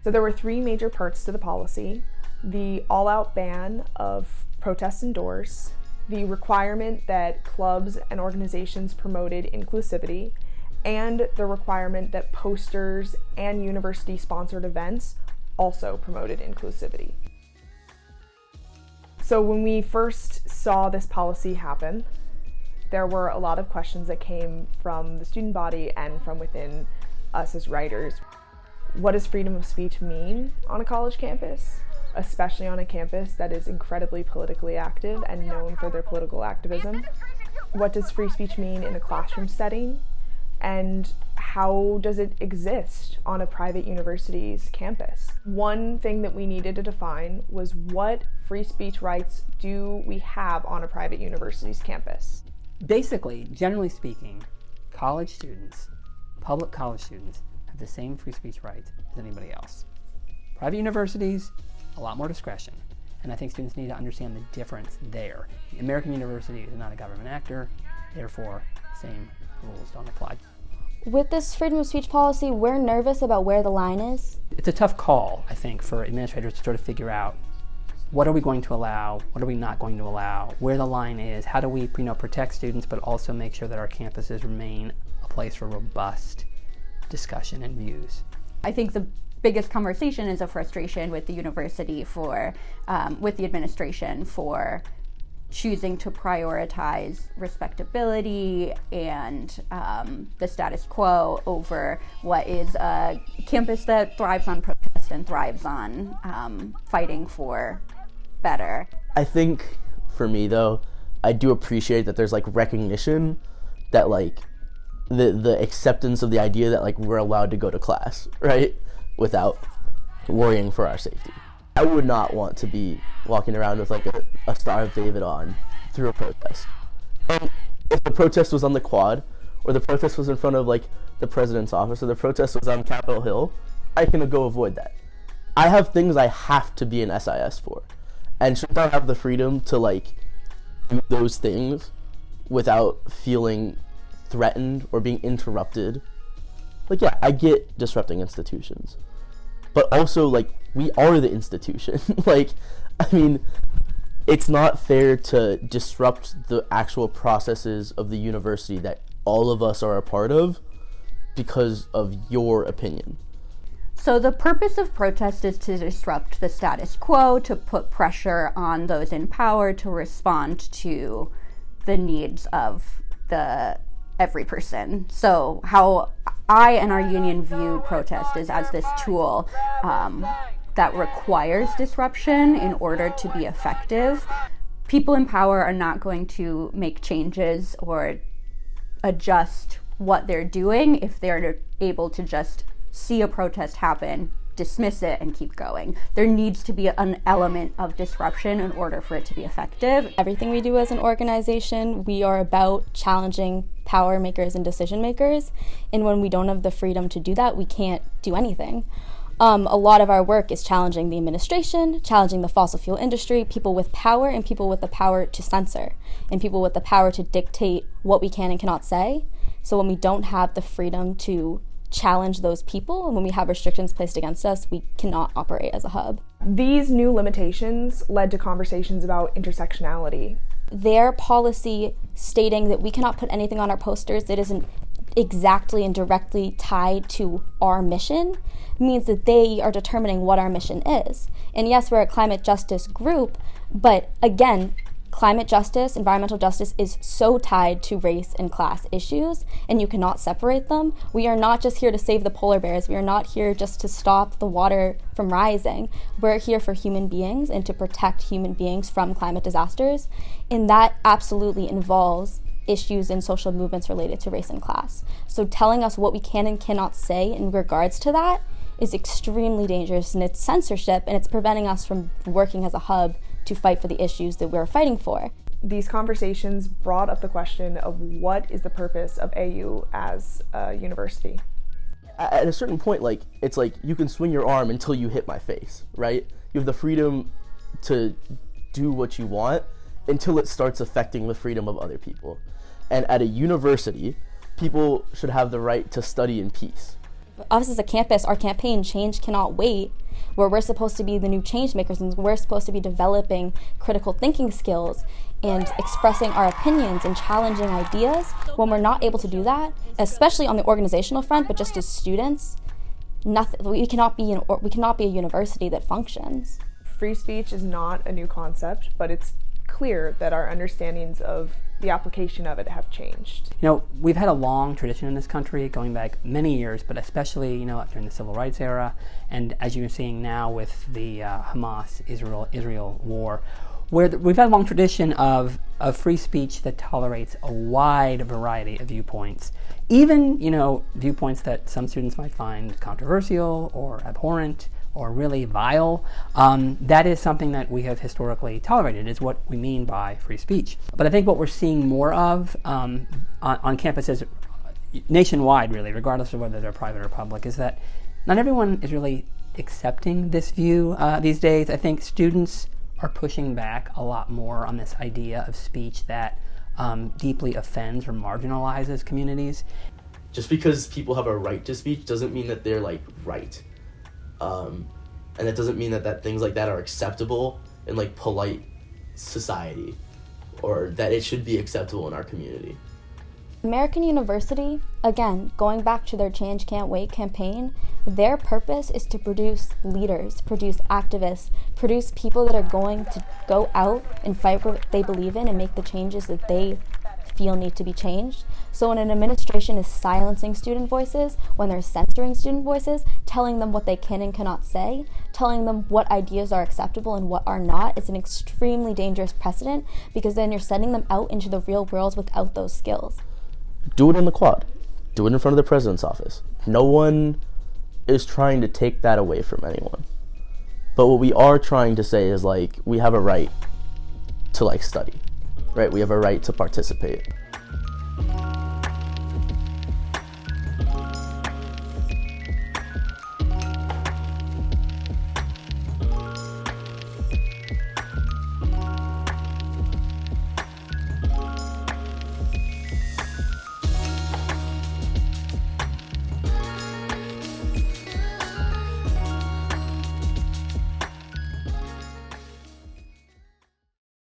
So there were three major parts to the policy: the all-out ban of protests indoors, the requirement that clubs and organizations promoted inclusivity, and the requirement that posters and university-sponsored events also promoted inclusivity. So when we first saw this policy happen, there were a lot of questions that came from the student body and from within us as writers. What does freedom of speech mean on a college campus, especially on a campus that is incredibly politically active and known for their political activism? What does free speech mean in a classroom setting? And how does it exist on a private university's campus? One thing that we needed to define was what free speech rights do we have on a private university's campus? Basically, generally speaking, college students, public college students, have the same free speech rights as anybody else. Private universities, a lot more discretion, and I think students need to understand the difference there. The American university is not a government actor, therefore, same rules don't apply. With this freedom of speech policy, we're nervous about where the line is. It's a tough call, I think, for administrators to sort of figure out what are we going to allow, what are we not going to allow, where the line is, how do we protect students, but also make sure that our campuses remain a place for robust discussion and views. I think the biggest conversation is a frustration with the university with the administration for choosing to prioritize respectability and the status quo over what is a campus that thrives on protest and thrives on fighting for better. I think for me though, I do appreciate that there's recognition that the acceptance of the idea that we're allowed to go to class, right? Without worrying for our safety. I would not want to be walking around with a Star of David on through a protest. And if the protest was on the quad, or the protest was in front of the president's office, or the protest was on Capitol Hill, I can go avoid that. I have things I have to be in SIS for. And shouldn't I have the freedom to do those things without feeling threatened or being interrupted? Yeah, I get disrupting institutions, but also we are the institution. It's not fair to disrupt the actual processes of the university that all of us are a part of because of your opinion. So the purpose of protest is to disrupt the status quo, to put pressure on those in power to respond to the needs of every person. So how I and our union view protest is as this tool that requires disruption in order to be effective. People in power are not going to make changes or adjust what they're doing if they're able to just see a protest happen, dismiss it, and keep going. There needs to be an element of disruption in order for it to be effective. Everything we do as an organization, we are about challenging power makers and decision makers. And when we don't have the freedom to do that, we can't do anything. A lot of our work is challenging the administration, challenging the fossil fuel industry, people with power and people with the power to censor, and people with the power to dictate what we can and cannot say. So when we don't have the freedom to challenge those people, and when we have restrictions placed against us, we cannot operate as a hub. These new limitations led to conversations about intersectionality. Their policy stating that we cannot put anything on our posters that isn't exactly and directly tied to our mission means that they are determining what our mission is. And yes, we're a climate justice group, but again, climate justice, environmental justice is so tied to race and class issues, and you cannot separate them. We are not just here to save the polar bears. We are not here just to stop the water from rising. We're here for human beings and to protect human beings from climate disasters. And that absolutely involves issues and social movements related to race and class. So telling us what we can and cannot say in regards to that is extremely dangerous, and it's censorship, and it's preventing us from working as a hub to fight for the issues that we're fighting for. These conversations brought up the question of what is the purpose of AU as a university. At a certain point, like, it's like you can swing your arm until you hit my face, right? You have the freedom to do what you want until it starts affecting the freedom of other people. And at a university, people should have the right to study in peace. Us as a campus, our campaign, Change Cannot Wait, where we're supposed to be the new change makers and we're supposed to be developing critical thinking skills and expressing our opinions and challenging ideas, when we're not able to do that, especially on the organizational front, but just as students, we cannot be a university that functions. Free speech is not a new concept, but it's clear that our understandings of the application of it have changed. You know, we've had a long tradition in this country going back many years, but especially, you know, during the civil rights era, and as you're seeing now with the Hamas-Israel war, where we've had a long tradition of free speech that tolerates a wide variety of viewpoints, even, you know, viewpoints that some students might find controversial or abhorrent or really vile. That is something that we have historically tolerated, is what we mean by free speech. But I think what we're seeing more of on campuses nationwide, really, regardless of whether they're private or public, is that not everyone is really accepting this view these days. I think students are pushing back a lot more on this idea of speech that deeply offends or marginalizes communities. Just because people have a right to speech doesn't mean that they're, like, right. And it doesn't mean that things like that are acceptable in, like, polite society, or that it should be acceptable in our community. American University, again, going back to their Change Can't Wait campaign, their purpose is to produce leaders, produce activists, produce people that are going to go out and fight for what they believe in and make the changes that they feel need to be changed. So when an administration is silencing student voices, when they're censoring student voices, telling them what they can and cannot say, telling them what ideas are acceptable and what are not, it's an extremely dangerous precedent, because then you're sending them out into the real world without those skills. Do it in the quad. Do it in front of the president's office. No one is trying to take that away from anyone. But what we are trying to say is, like, we have a right to, like, study, right? We have a right to participate.